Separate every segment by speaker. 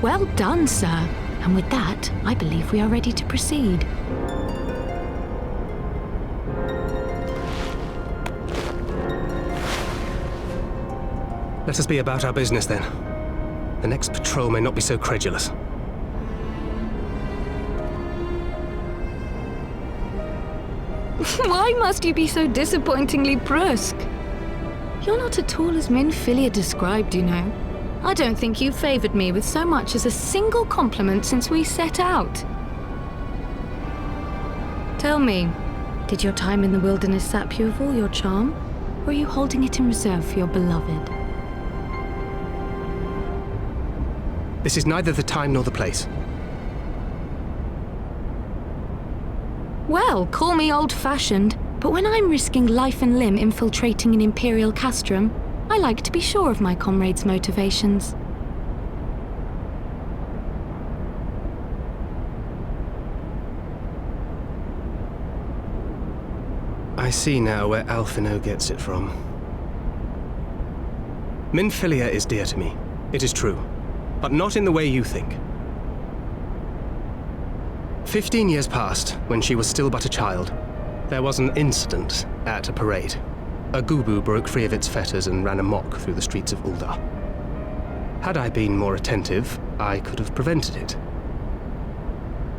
Speaker 1: Well done, sir. And with that, I believe we are ready to proceed.
Speaker 2: Let us be about our business, then. The next patrol may not be so credulous.
Speaker 1: Why must you be so disappointingly brusque? You're not at all as Minfilia described, you know. I don't think you've favoured me with so much as a single compliment since we set out. Tell me, did your time in the wilderness sap you of all your charm? Or are you holding it in reserve for your beloved?
Speaker 2: This is neither the time nor the place.
Speaker 1: Well, call me old-fashioned, but when I'm risking life and limb infiltrating an Imperial castrum, I like to be sure of my comrades' motivations.
Speaker 2: I see now where Alphino gets it from. Minfilia is dear to me, it is true, but not in the way you think. 15 years passed, when she was still but a child. There was an incident at a parade. A Gubu broke free of its fetters and ran amok through the streets of Uldar. Had I been more attentive, I could have prevented it.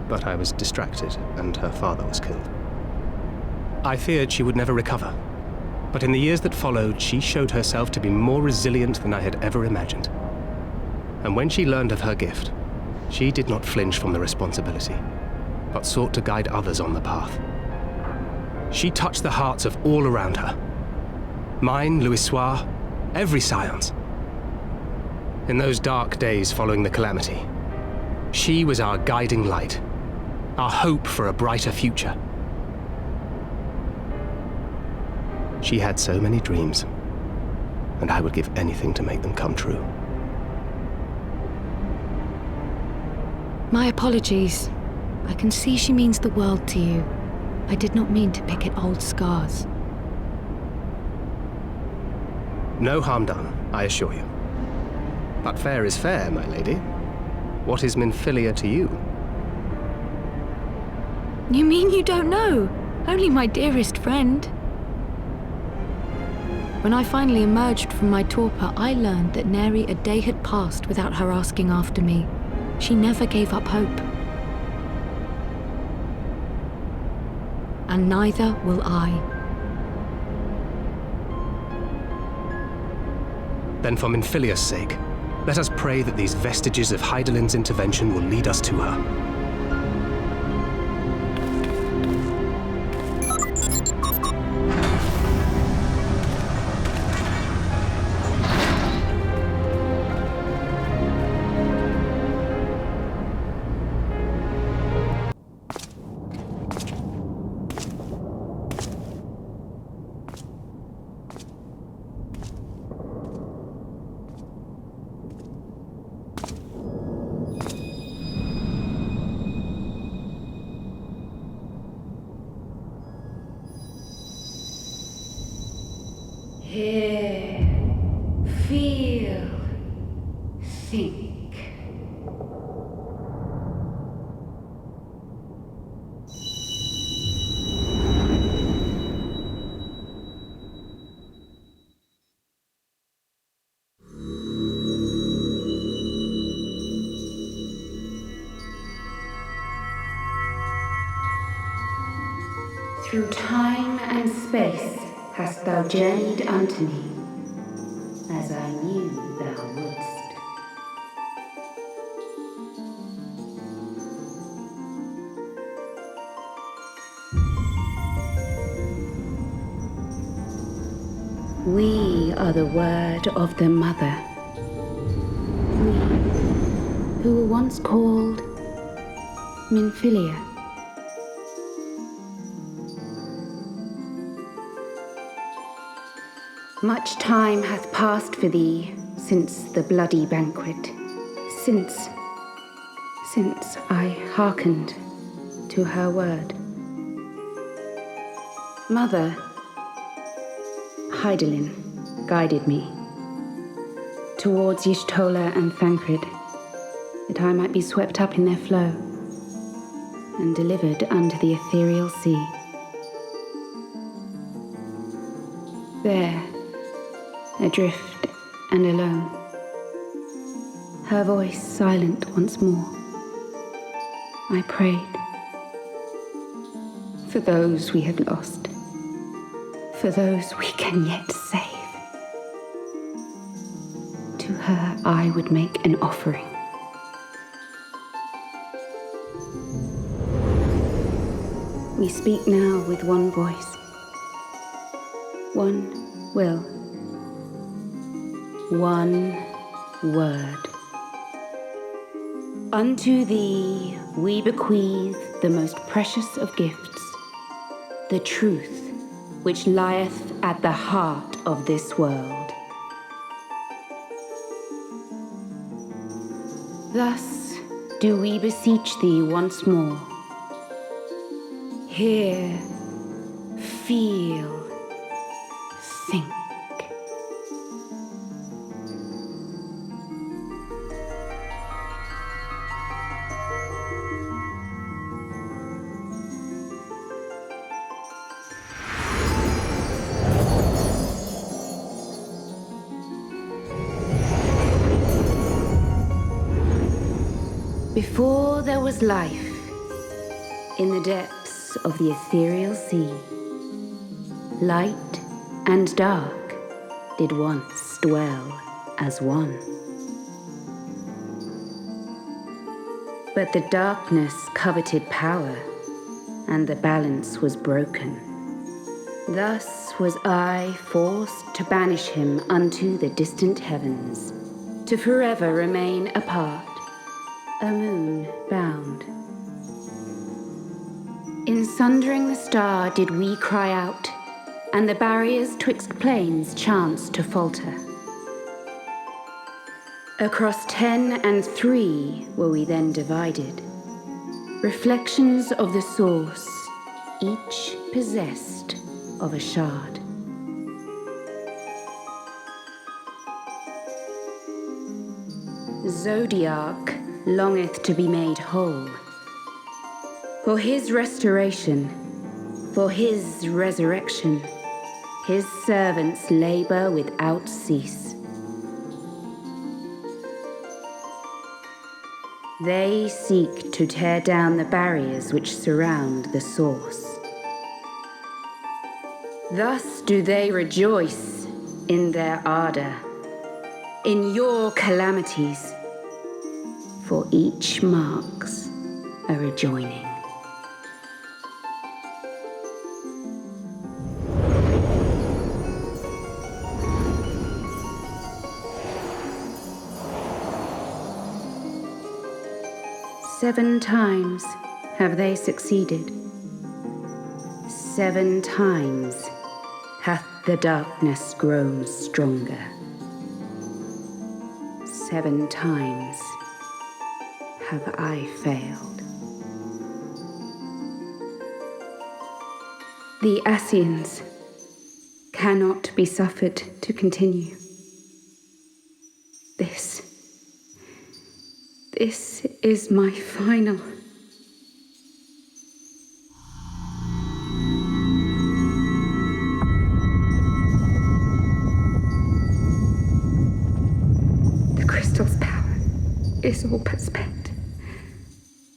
Speaker 2: But I was distracted, and her father was killed. I feared she would never recover. But in the years that followed, she showed herself to be more resilient than I had ever imagined. And when she learned of her gift, she did not flinch from the responsibility, but sought to guide others on the path. She touched the hearts of all around her. Mine, Louisoire, every scion's. In those dark days following the calamity, she was our guiding light, our hope for a brighter future. She had so many dreams, and I would give anything to make them come true.
Speaker 1: My apologies. I can see she means the world to you. I did not mean to pick at old scars.
Speaker 2: No harm done, I assure you. But fair is fair, my lady. What is Minfilia to you?
Speaker 1: You mean you don't know? Only my dearest friend. When I finally emerged from my torpor, I learned that nary a day had passed without her asking after me. She never gave up hope. And neither will I.
Speaker 2: Then for Minfilia's sake, let us pray that these vestiges of Hydaelyn's intervention will lead us to her.
Speaker 1: Hear, feel, think.
Speaker 3: Through time and space hast thou journeyed unto me, as I knew thou wouldst. We are the word of the Mother. We, who were once called Minfilia. Much time hath passed for thee since the bloody banquet, since I hearkened to her word. Mother, Hydaelyn guided me towards Y'shtola and Thancred, the that I might be swept up in their flow and delivered unto the ethereal sea. There, adrift and alone, her voice silent once more, I prayed for those we had lost, for those we can yet save. To her I would make an offering. We speak now with one voice, one will, one word. Unto thee we bequeath the most precious of gifts, the truth which lieth at the heart of this world. Thus do we beseech thee once more. Hear, feel, think. Before there was life, in the depths of the ethereal sea, light and dark did once dwell as one. But the darkness coveted power, and the balance was broken. Thus was I forced to banish him unto the distant heavens, to forever remain apart, a moon bound. In sundering the star did we cry out, and the barriers twixt planes chanced to falter. Across 10 and 3 were we then divided, reflections of the source, each possessed of a shard. Zodiac longeth to be made whole. For his restoration, for his resurrection, his servants labor without cease. They seek to tear down the barriers which surround the source. Thus do they rejoice in their ardor, in your calamities, for each marks a rejoining. Seven times have they succeeded. 7 times hath the darkness grown stronger. 7 times have I failed. The Ascians cannot be suffered to continue. This is my final. The crystal's power is all but spent.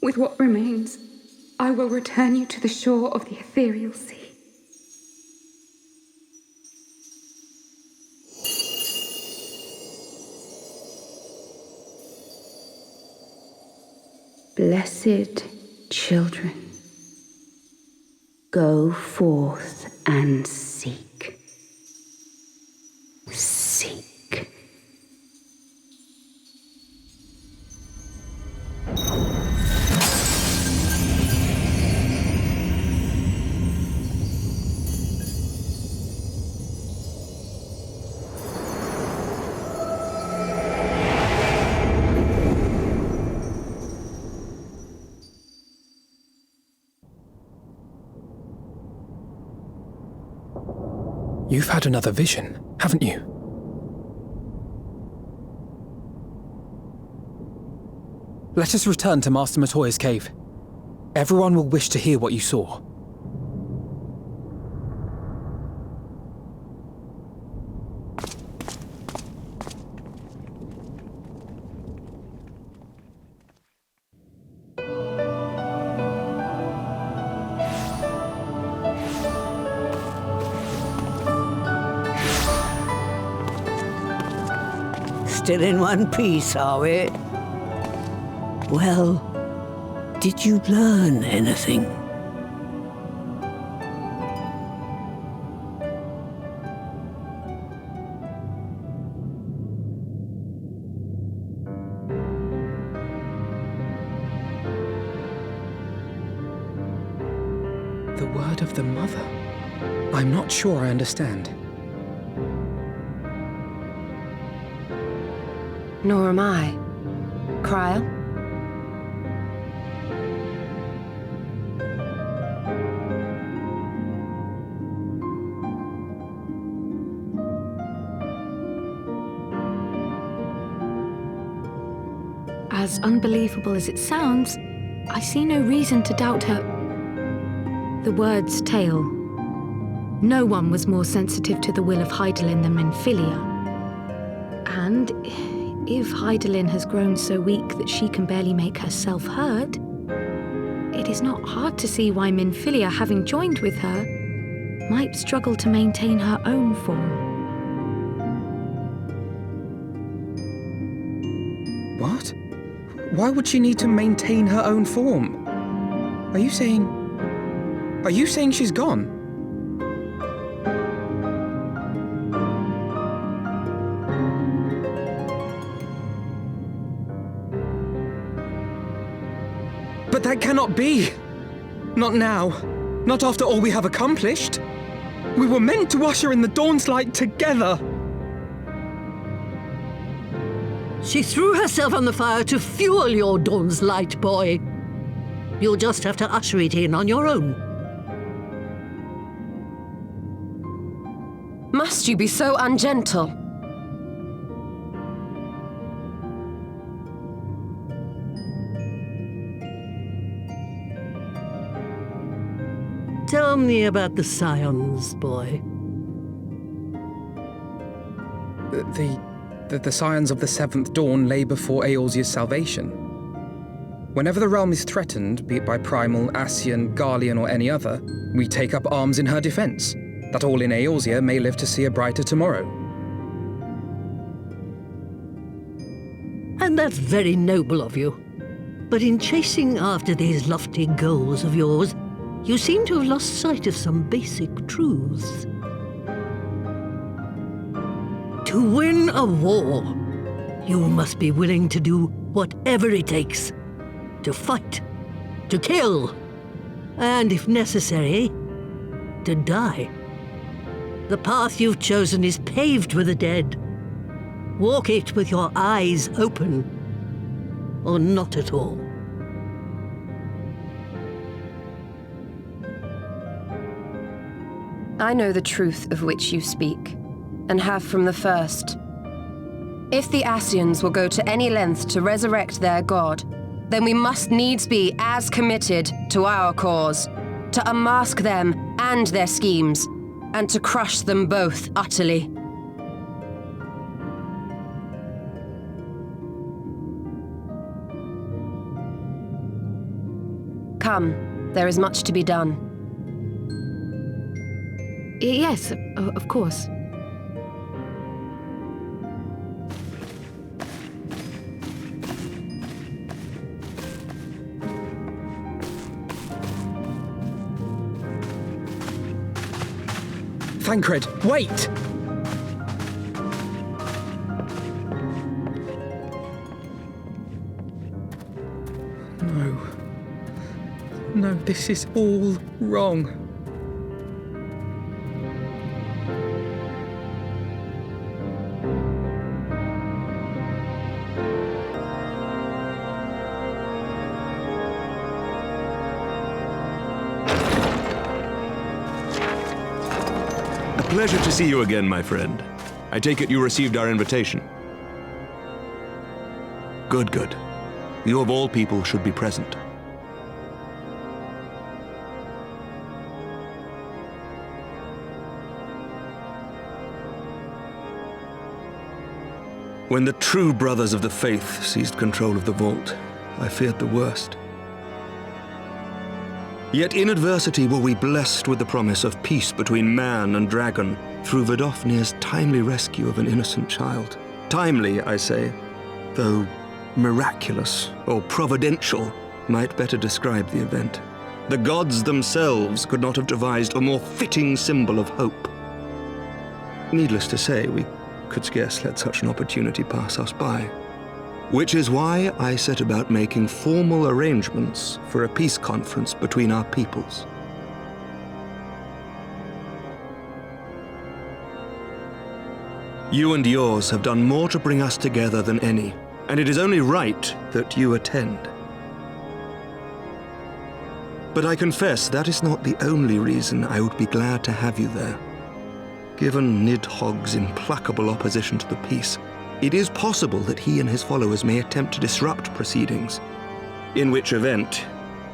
Speaker 3: With what remains, I will return you to the shore of the ethereal sea. Blessed children, go forth and seek. Seek.
Speaker 4: You've had another vision, haven't you? Let us return to Master Matoya's cave. Everyone will wish to hear what you saw.
Speaker 5: Still in one piece, are we? Well, did you learn anything?
Speaker 4: The word of the mother? I'm not sure I understand.
Speaker 6: Nor am I. Cryle?
Speaker 1: As unbelievable as it sounds, I see no reason to doubt her. The word's tale. No one was more sensitive to the will of Hydaelyn than Minfilia. And if Hydaelyn has grown so weak that she can barely make herself heard, it is not hard to see why Minfilia, having joined with her, might struggle to maintain her own form.
Speaker 4: What? Why would she need to maintain her own form? Are you saying she's gone? But that cannot be! Not now. Not after all we have accomplished. We were meant to usher in the dawn's light together!
Speaker 5: She threw herself on the fire to fuel your dawn's light, boy. You'll just have to usher it in on your own.
Speaker 6: Must you be so ungentle?
Speaker 5: Tell me about the Scions, boy.
Speaker 4: The Scions of the Seventh Dawn lay before Eorzea's salvation. Whenever the realm is threatened, be it by Primal, Ascian, Garlean, or any other, we take up arms in her defense, that all in Eorzea may live to see a brighter tomorrow.
Speaker 5: And that's very noble of you. But in chasing after these lofty goals of yours, you seem to have lost sight of some basic truths. To win a war, you must be willing to do whatever it takes. To fight, to kill, and if necessary, to die. The path you've chosen is paved with the dead. Walk it with your eyes open, or not at all.
Speaker 6: I know the truth of which you speak, and have from the first. If the Ascians will go to any length to resurrect their god, then we must needs be as committed to our cause, to unmask them and their schemes, and to crush them both utterly. Come, there is much to be done.
Speaker 1: Yes, of course.
Speaker 4: Thancred, wait! No, this is all wrong.
Speaker 7: Pleasure to see you again, my friend. I take it you received our invitation. Good. You of all people should be present. When the true brothers of the faith seized control of the vault, I feared the worst. Yet in adversity were we blessed with the promise of peace between man and dragon through Vidofnir's timely rescue of an innocent child. Timely, I say, though miraculous or providential might better describe the event. The gods themselves could not have devised a more fitting symbol of hope. Needless to say, we could scarce let such an opportunity pass us by. Which is why I set about making formal arrangements for a peace conference between our peoples. You and yours have done more to bring us together than any, and it is only right that you attend. But I confess that is not the only reason I would be glad to have you there. Given Nidhogg's implacable opposition to the peace, it is possible that he and his followers may attempt to disrupt proceedings, in which event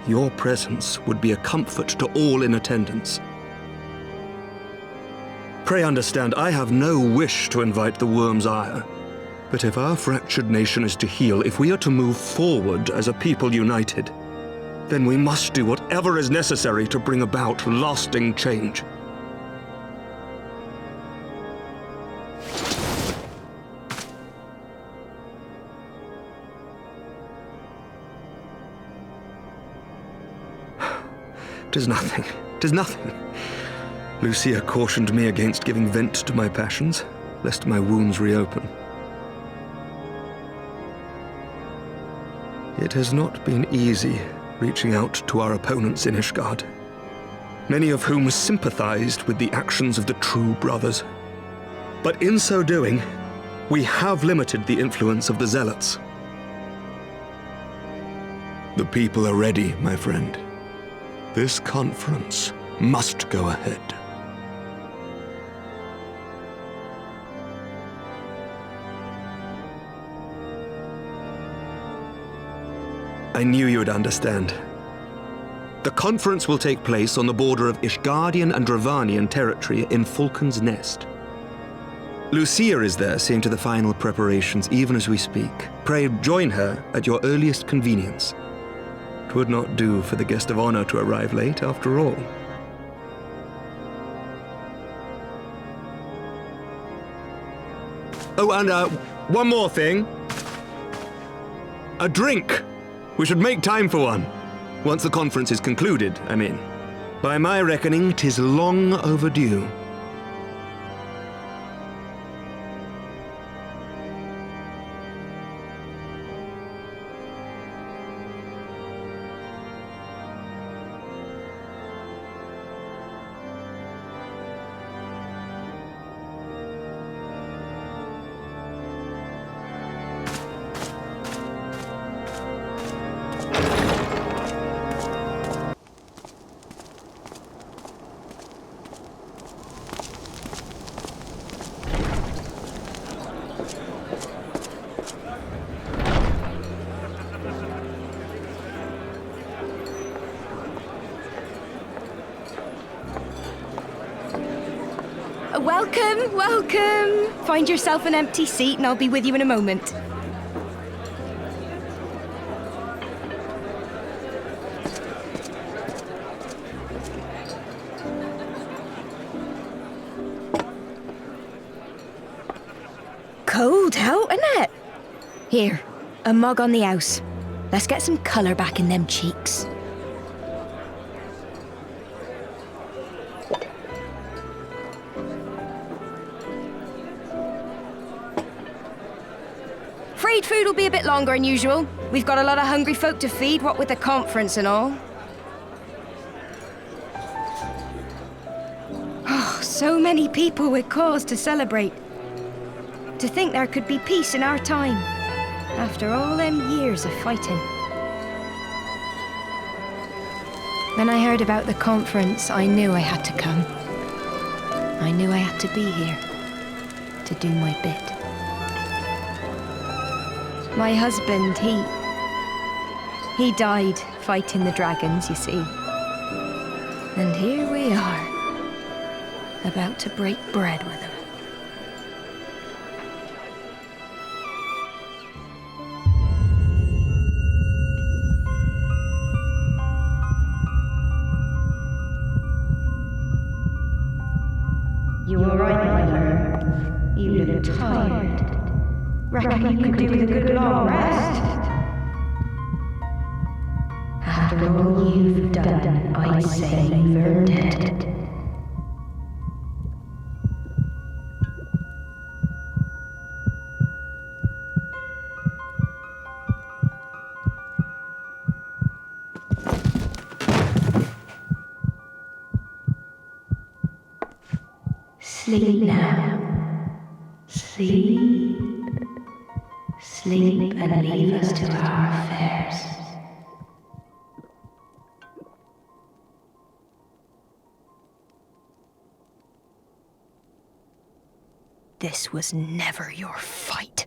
Speaker 7: your presence would be a comfort to all in attendance. Pray understand, I have no wish to invite the worm's ire, but if our fractured nation is to heal, if we are to move forward as a people united, then we must do whatever is necessary to bring about lasting change. "'Tis nothing, 'tis nothing." Lucia cautioned me against giving vent to my passions, lest my wounds reopen. It has not been easy reaching out to our opponents in Ishgard, many of whom sympathized with the actions of the true brothers. But in so doing, we have limited the influence of the zealots. The people are ready, my friend. This conference must go ahead. I knew you would understand. The conference will take place on the border of Ishgardian and Dravanian territory in Falcon's Nest. Lucia is there seeing to the final preparations even as we speak. Pray join her at your earliest convenience. 'Twould not do for the guest of honor to arrive late, after all. Oh, and one more thing. A drink. We should make time for one. Once the conference is concluded, I mean. By my reckoning, 'tis long overdue.
Speaker 8: Welcome, welcome. Find yourself an empty seat and I'll be with you in a moment. Cold out, isn't it? Here, a mug on the house. Let's get some colour back in them cheeks. Afraid food will be a bit longer than usual. We've got a lot of hungry folk to feed, what with the conference and all. Oh, so many people with cause to celebrate. To think there could be peace in our time, after all them years of fighting. When I heard about the conference, I knew I had to come. I knew I had to be here, to do my bit. My husband, He died fighting the dragons, you see. And here we are, about to break bread with him.
Speaker 3: You were right, my lord. You look tired. Reckon you could do with a good long rest? After all you've done, I'd say you're dead. Sleep now. Sleep. Sleep and leave us to our affairs.
Speaker 8: This was never your fight.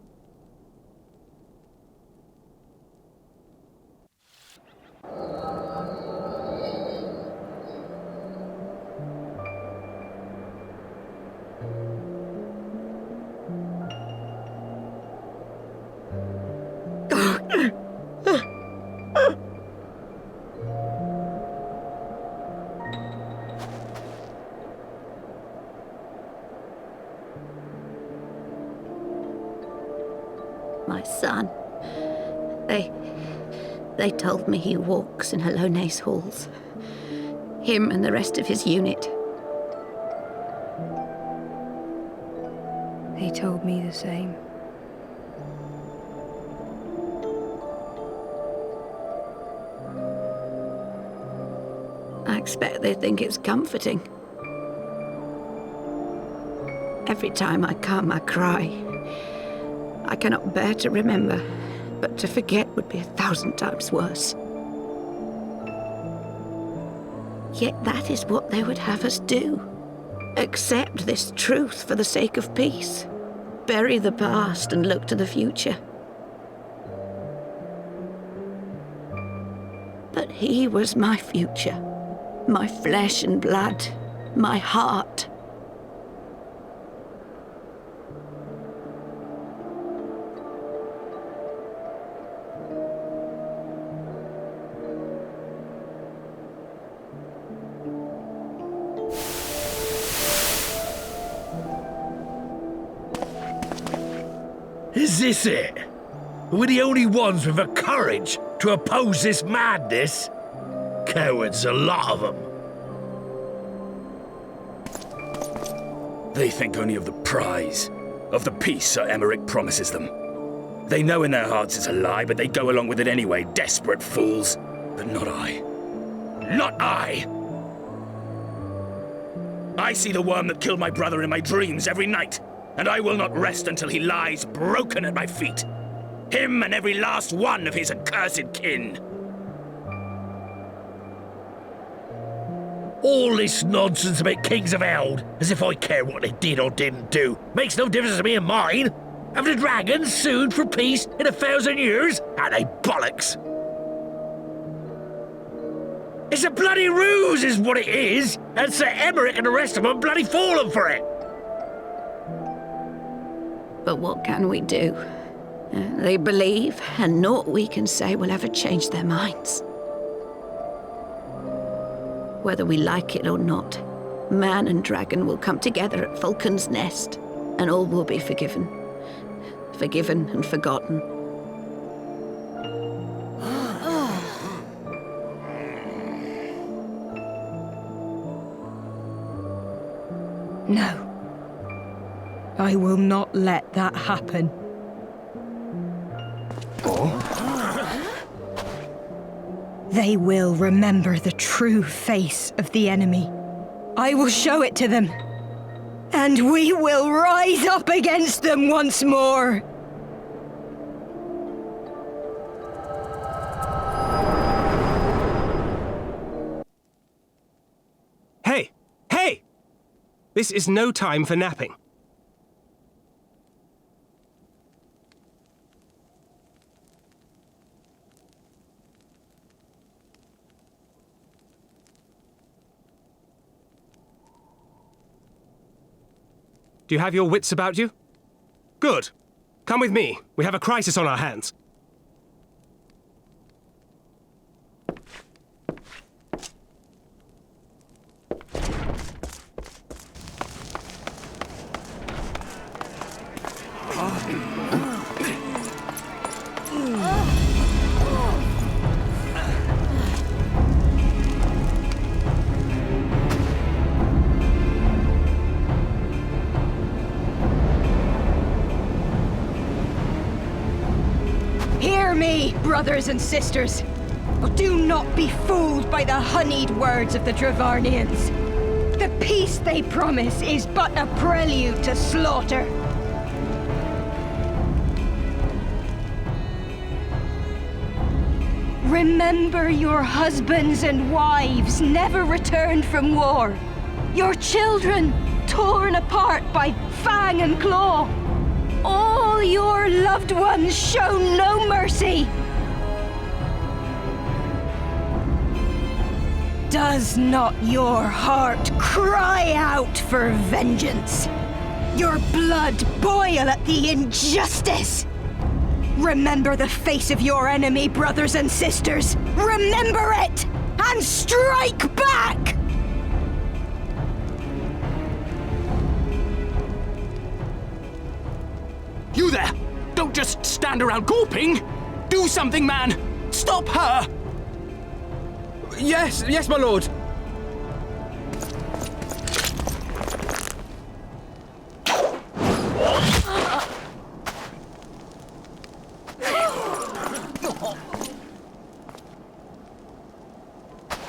Speaker 1: My son. They told me he walks in Halone's halls. Him and the rest of his unit.
Speaker 8: They told me the same.
Speaker 1: I expect they think it's comforting. Every time I come, I cry. I cannot bear to remember, but to forget would be 1,000 times worse. Yet that is what they would have us do. Accept this truth for the sake of peace. Bury the past and look to the future. But he was my future, my flesh and blood, my heart.
Speaker 9: Is this it? We're the only ones with the courage to oppose this madness? Cowards, a lot of them.
Speaker 10: They think only of the prize, of the peace Sir Emmerich promises them. They know in their hearts it's a lie, but they go along with it anyway, desperate fools. But not I. Not I! I see the worm that killed my brother in my dreams every night, and I will not rest until he lies broken at my feet. Him and every last one of his accursed kin.
Speaker 9: All this nonsense about Kings of Eld, as if I care what they did or didn't do, makes no difference to me and mine. Have the dragons sued for peace in 1,000 years? Are they bollocks? It's a bloody ruse is what it is, and Sir Emmerich and the rest of them bloody fallen for it.
Speaker 1: But what can we do? They believe, and naught we can say will ever change their minds. Whether we like it or not, man and dragon will come together at Vulcan's Nest, and all will be forgiven. Forgiven and forgotten.
Speaker 8: No. I will not let that happen. They will remember the true face of the enemy. I will show it to them. And we will rise up against them once more.
Speaker 2: Hey! Hey! This is no time for napping. Do you have your wits about you? Good. Come with me. We have a crisis on our hands.
Speaker 8: Hear me, brothers and sisters. Do not be fooled by the honeyed words of the Dravarnians. The peace they promise is but a prelude to slaughter. Remember your husbands and wives never returned from war. Your children torn apart by fang and claw. All your loved ones show no mercy. Does not your heart cry out for vengeance? Your blood boil at the injustice? Remember the face of your enemy, brothers and sisters. Remember it, and strike back!
Speaker 10: You there! Don't just stand around gawping! Do something, man! Stop her!
Speaker 4: Yes, my lord.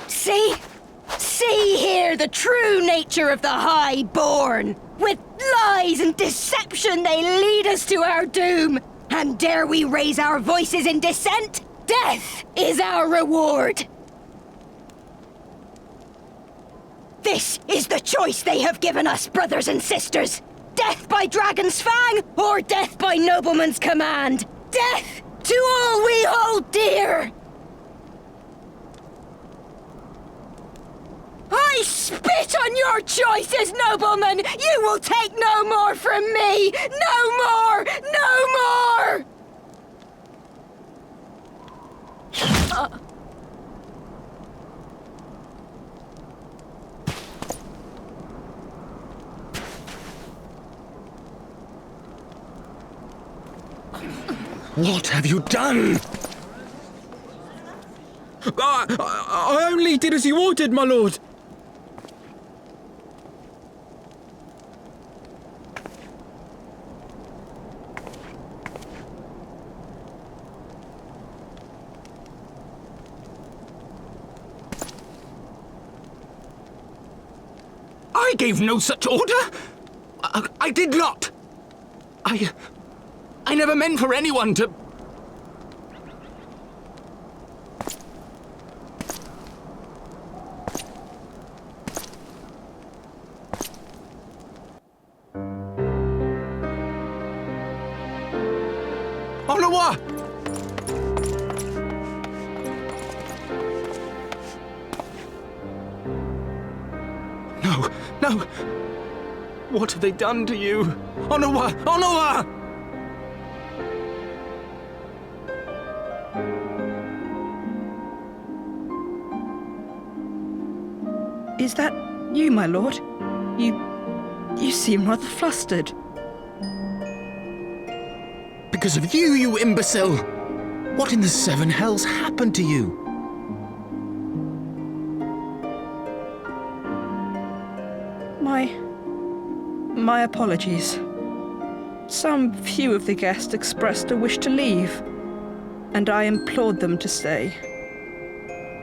Speaker 8: See here the true nature of the Highborn. With lies and deception they lead us to our doom. And dare we raise our voices in dissent? Death is our reward. This is the choice they have given us, brothers and sisters. Death by dragon's fang, or death by nobleman's command. Death to all we hold dear. I spit on your choices, noblemen! You will take no more from me! No more! No more!
Speaker 10: What have you done?
Speaker 4: I only did as you ordered, my lord.
Speaker 10: I gave no such order. I did not. I never meant for anyone to... Olawa! No! What have they done to you? Onawa! Onawa!
Speaker 11: Is that you, my lord? You seem rather flustered.
Speaker 10: Because of you, you imbecile! What in the seven hells happened to you?
Speaker 11: My apologies. Some few of the guests expressed a wish to leave, and I implored them to stay.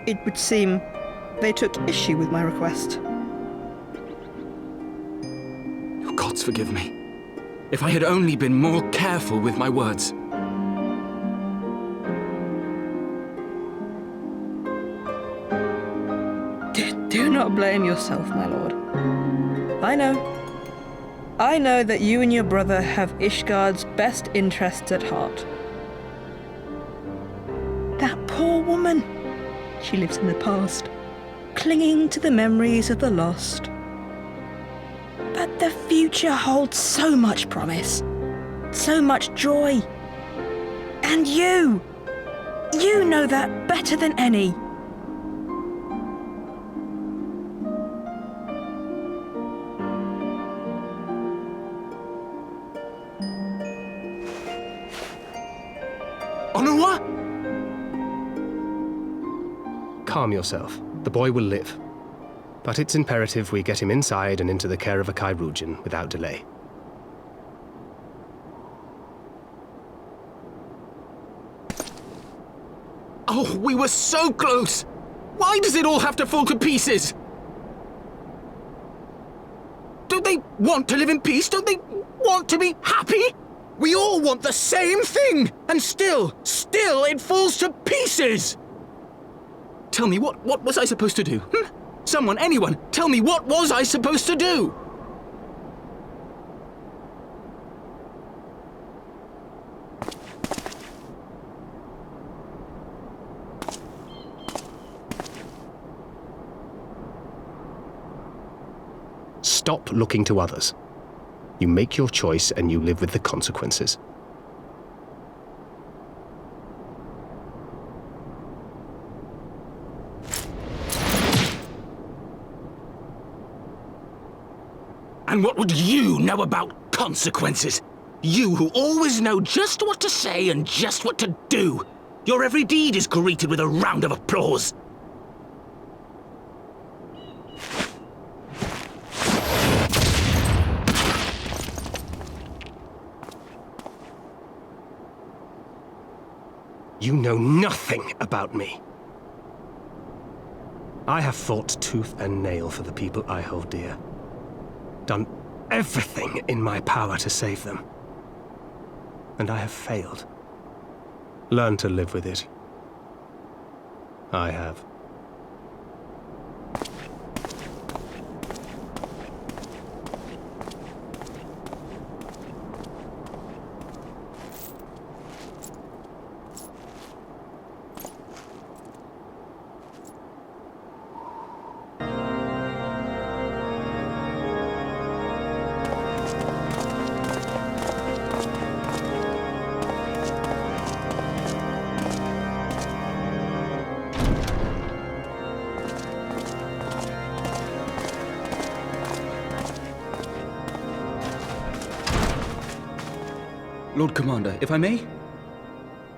Speaker 11: It would seem they took issue with my request.
Speaker 10: Oh, gods forgive me. If I had only been more careful with my words.
Speaker 11: Do not blame yourself, my lord. I know that you and your brother have Ishgard's best interests at heart. That poor woman. She lives in the past, clinging to the memories of the lost. But the future holds so much promise, so much joy. And you know that better than any.
Speaker 7: Onua?
Speaker 2: Calm yourself. The boy will live. But it's imperative we get him inside and into the care of a Chirurgeon without delay.
Speaker 7: Oh, we were so close! Why does it all have to fall to pieces? Don't they want to live in peace? Don't they want to be happy? We all want the same thing! And still it falls to pieces! Tell me, what was I supposed to do? Someone, anyone, tell me, what was I supposed to do?
Speaker 2: Stop looking to others. You make your choice and you live with the consequences.
Speaker 7: And what would you know about consequences? You who always know just what to say and just what to do. Your every deed is greeted with a round of applause.
Speaker 2: You know nothing about me. I have fought tooth and nail for the people I hold dear. Done everything in my power to save them. And I have failed. Learn to live with it. I have.
Speaker 4: Lord Commander, if I may,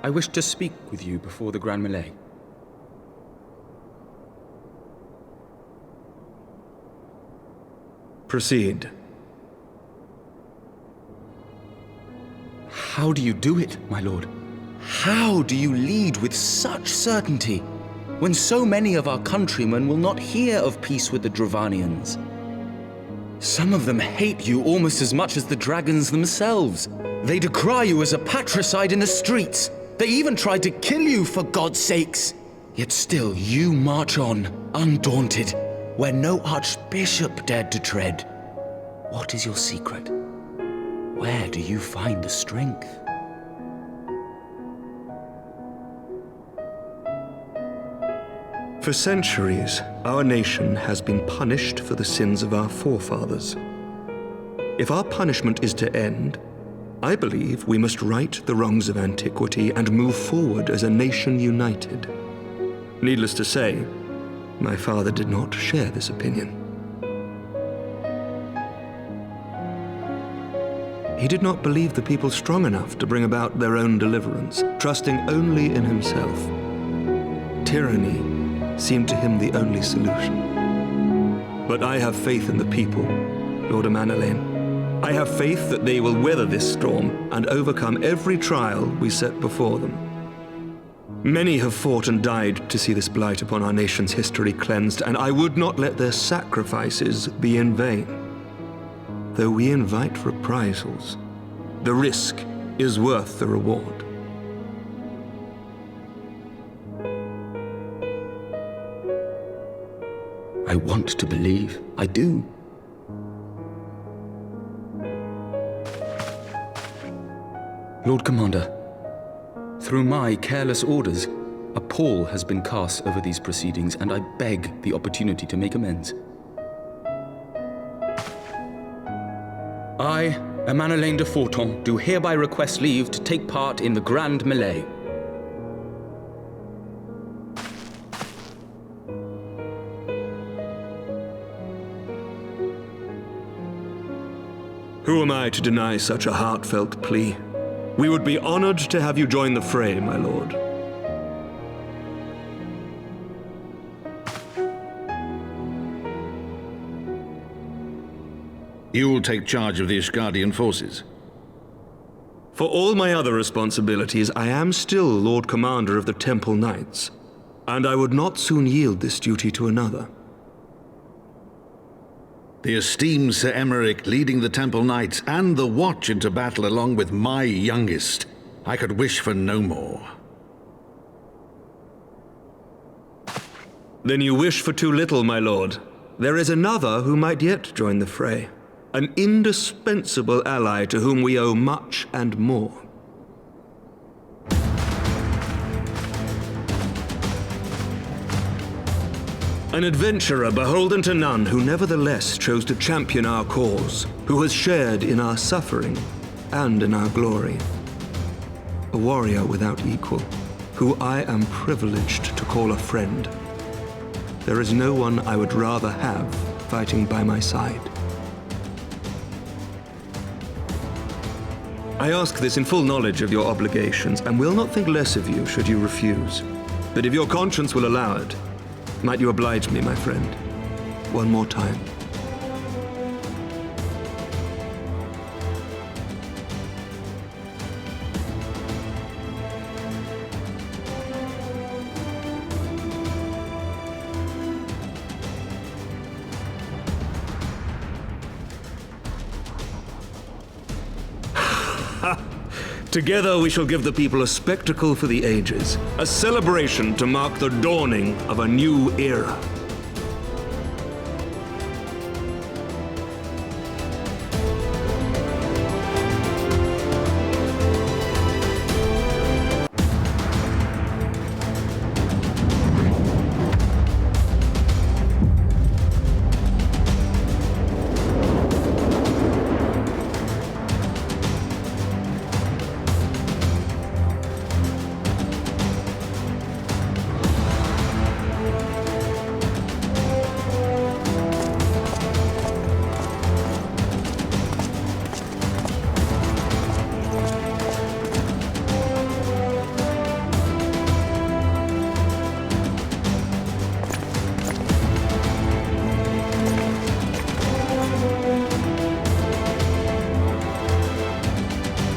Speaker 4: I wish to speak with you before the Grand Melee.
Speaker 7: Proceed.
Speaker 10: How do you do it, my lord? How do you lead with such certainty, when so many of our countrymen will not hear of peace with the Dravanians? Some of them hate you almost as much as the dragons themselves. They decry you as a patricide in the streets. They even tried to kill you, for God's sakes. Yet still you march on, undaunted, where no archbishop dared to tread. What is your secret? Where do you find the strength?
Speaker 7: For centuries, our nation has been punished for the sins of our forefathers. If our punishment is to end, I believe we must right the wrongs of antiquity and move forward as a nation united. Needless to say, my father did not share this opinion. He did not believe the people strong enough to bring about their own deliverance, trusting only in himself. Tyranny seemed to him the only solution. But I have faith in the people, Lord Amanalaine. I have faith that they will weather this storm and overcome every trial we set before them. Many have fought and died to see this blight upon our nation's history cleansed, and I would not let their sacrifices be in vain. Though we invite reprisals, the risk is worth the reward.
Speaker 10: I want to believe. I do.
Speaker 4: Lord Commander, through my careless orders, a pall has been cast over these proceedings, and I beg the opportunity to make amends.
Speaker 10: I, Emmanuel de Forton, do hereby request leave to take part in the Grand Melee.
Speaker 7: Who am I to deny such a heartfelt plea? We would be honored to have you join the fray, my lord.
Speaker 12: You'll take charge of the Ishgardian forces.
Speaker 7: For all my other responsibilities, I am still Lord Commander of the Temple Knights, and I would not soon yield this duty to another.
Speaker 12: The esteemed Sir Emeric leading the Temple Knights and the Watch into battle along with my youngest. I could wish for no more.
Speaker 7: Then you wish for too little, my lord. There is another who might yet join the fray. An indispensable ally to whom we owe much and more. An adventurer beholden to none who nevertheless chose to champion our cause, who has shared in our suffering and in our glory. A warrior without equal, who I am privileged to call a friend. There is no one I would rather have fighting by my side. I ask this in full knowledge of your obligations, and will not think less of you should you refuse. But if your conscience will allow it, might you oblige me, my friend, one more time? Together we shall give the people a spectacle for the ages, a celebration to mark the dawning of a new era.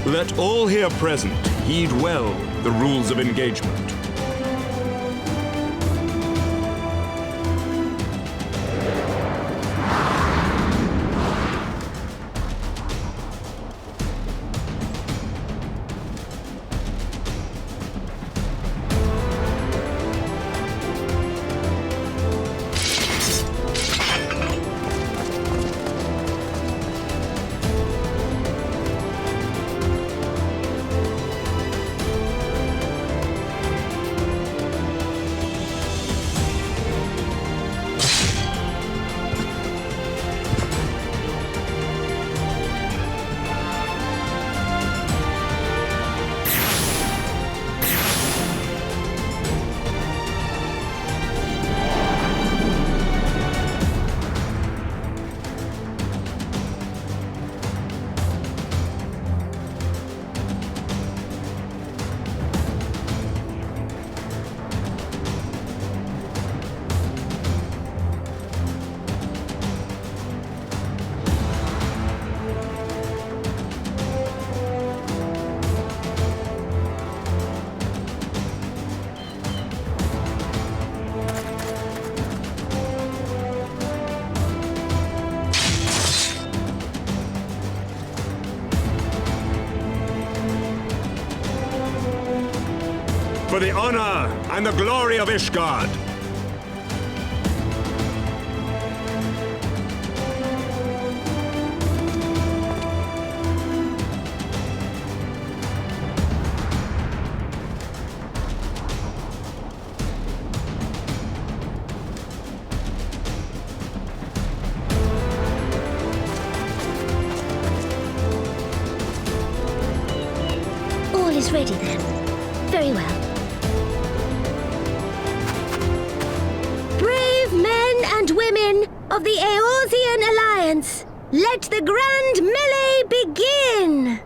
Speaker 7: Let all here present heed well the rules of engagement. For the honor and the glory of Ishgard.
Speaker 13: is ready then. Very well. Brave men and women of the Eorzean Alliance, let the grand melee begin!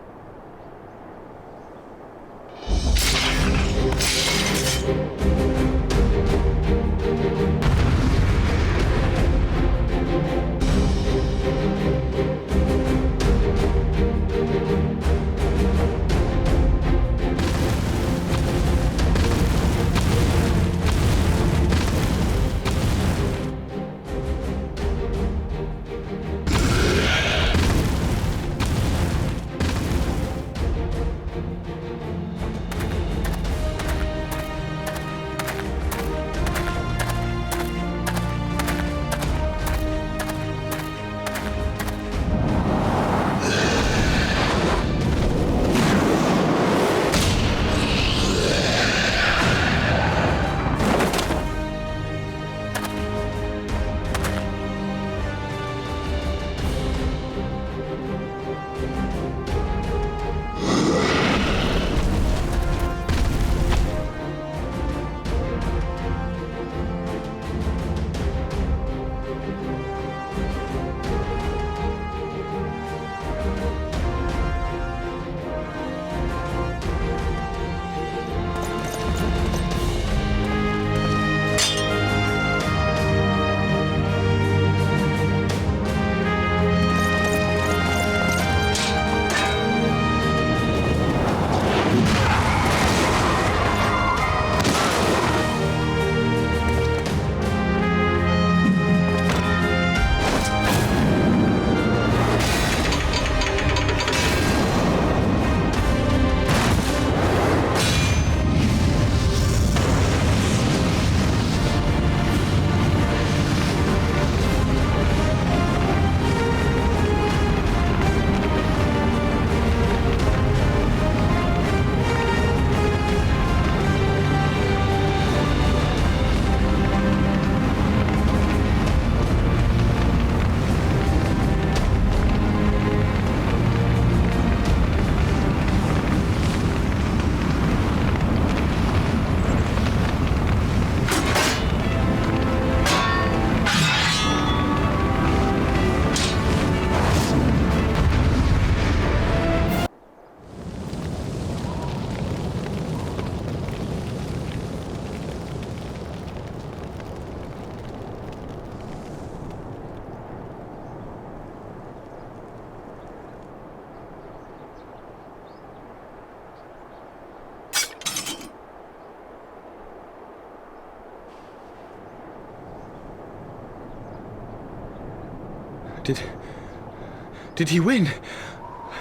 Speaker 10: Did he win?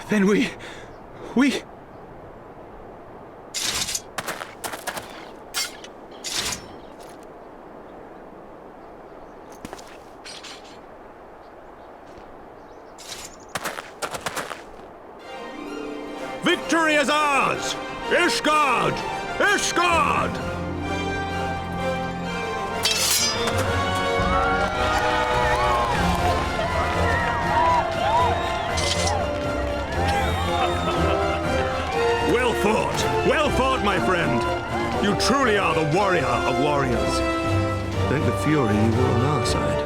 Speaker 10: Then we...
Speaker 7: Victory is ours! Ishgard! Ishgard! Well fought, my friend! You truly are the warrior of warriors. Thank the Fury you were on our side.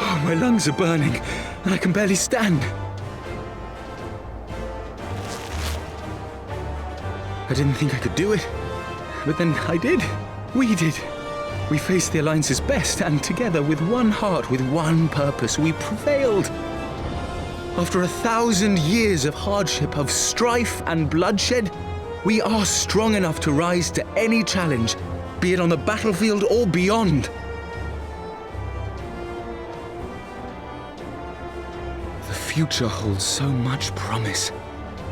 Speaker 10: Oh, my lungs are burning, and I can barely stand. I didn't think I could do it, but then I did. We did. We faced the Alliance's best, and together, with one heart, with one purpose, we prevailed. After 1,000 years of hardship, of strife and bloodshed, we are strong enough to rise to any challenge, be it on the battlefield or beyond. The future holds so much promise,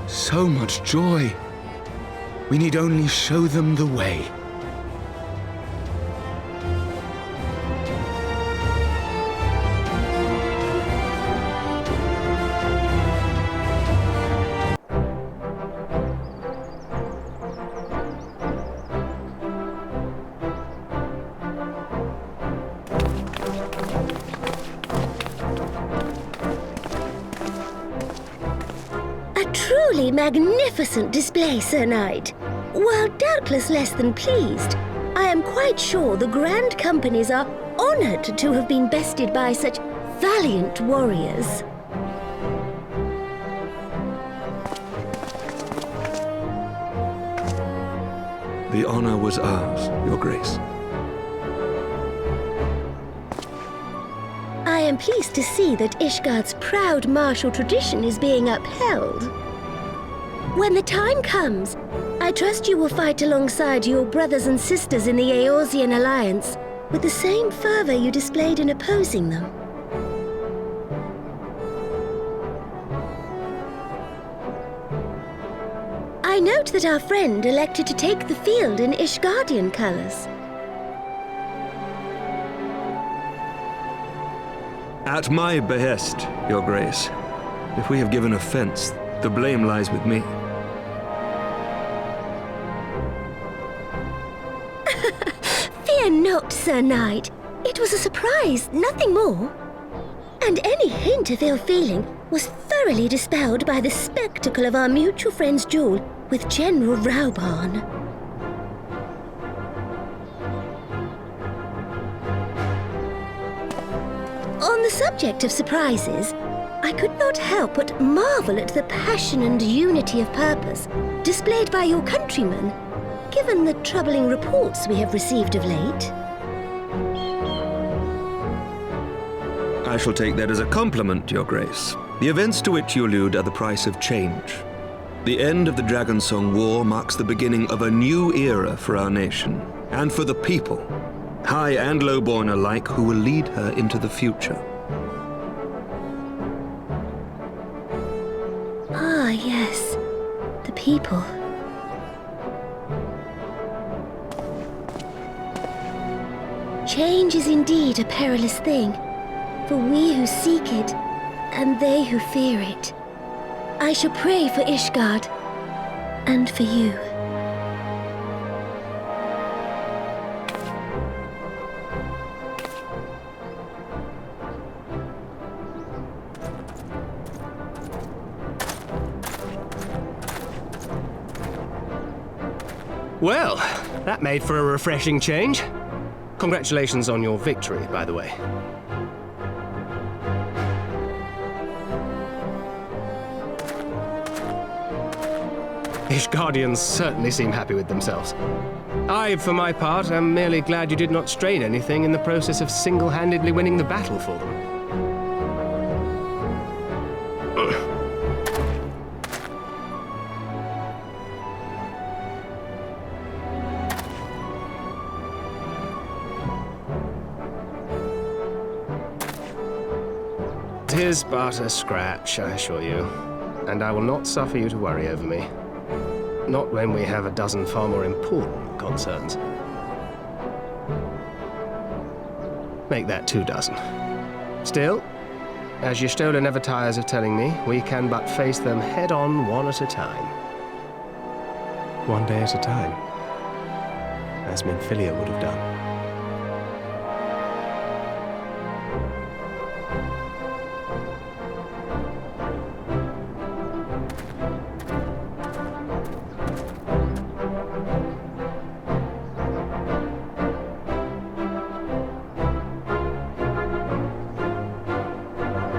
Speaker 10: so much joy. We need only show them the way.
Speaker 13: truly magnificent display, Sir Knight. While doubtless less than pleased, I am quite sure the Grand Companies are honored to have been bested by such valiant warriors.
Speaker 7: The honor was ours, Your Grace.
Speaker 13: I am pleased to see that Ishgard's proud martial tradition is being upheld. When the time comes, I trust you will fight alongside your brothers and sisters in the Eorzean Alliance with the same fervor you displayed in opposing them. I note that our friend elected to take the field in Ishgardian colors.
Speaker 7: At my behest, Your Grace. If we have given offense, the blame lies with me.
Speaker 13: Fear not, Sir Knight. It was a surprise, nothing more. And any hint of ill feeling was thoroughly dispelled by the spectacle of our mutual friend's duel with General Raubarn. On the subject of surprises, I could not help but marvel at the passion and unity of purpose displayed by your countrymen, given the troubling reports we have received of late.
Speaker 7: I shall take that as a compliment, Your Grace. The events to which you allude are the price of change. The end of the Dragonsong War marks the beginning of a new era for our nation, and for the people, high and lowborn alike, who will lead her into the future.
Speaker 13: Ah, yes. The people. Change is indeed a perilous thing, for we who seek it, and they who fear it. I shall pray for Ishgard, and for you.
Speaker 2: Well, that made for a refreshing change. Congratulations on your victory, by the way. Ishgardians certainly seem happy with themselves. I, for my part, am merely glad you did not strain anything in the process of single-handedly winning the battle for them. Tis but a scratch, I assure you, and I will not suffer you to worry over me. Not when we have a dozen far more important concerns. Make that 2 dozen. Still, as Y'shtola never tires of telling me, we can but face them head-on, one at a time. One day at a time, as Minfilia would have done.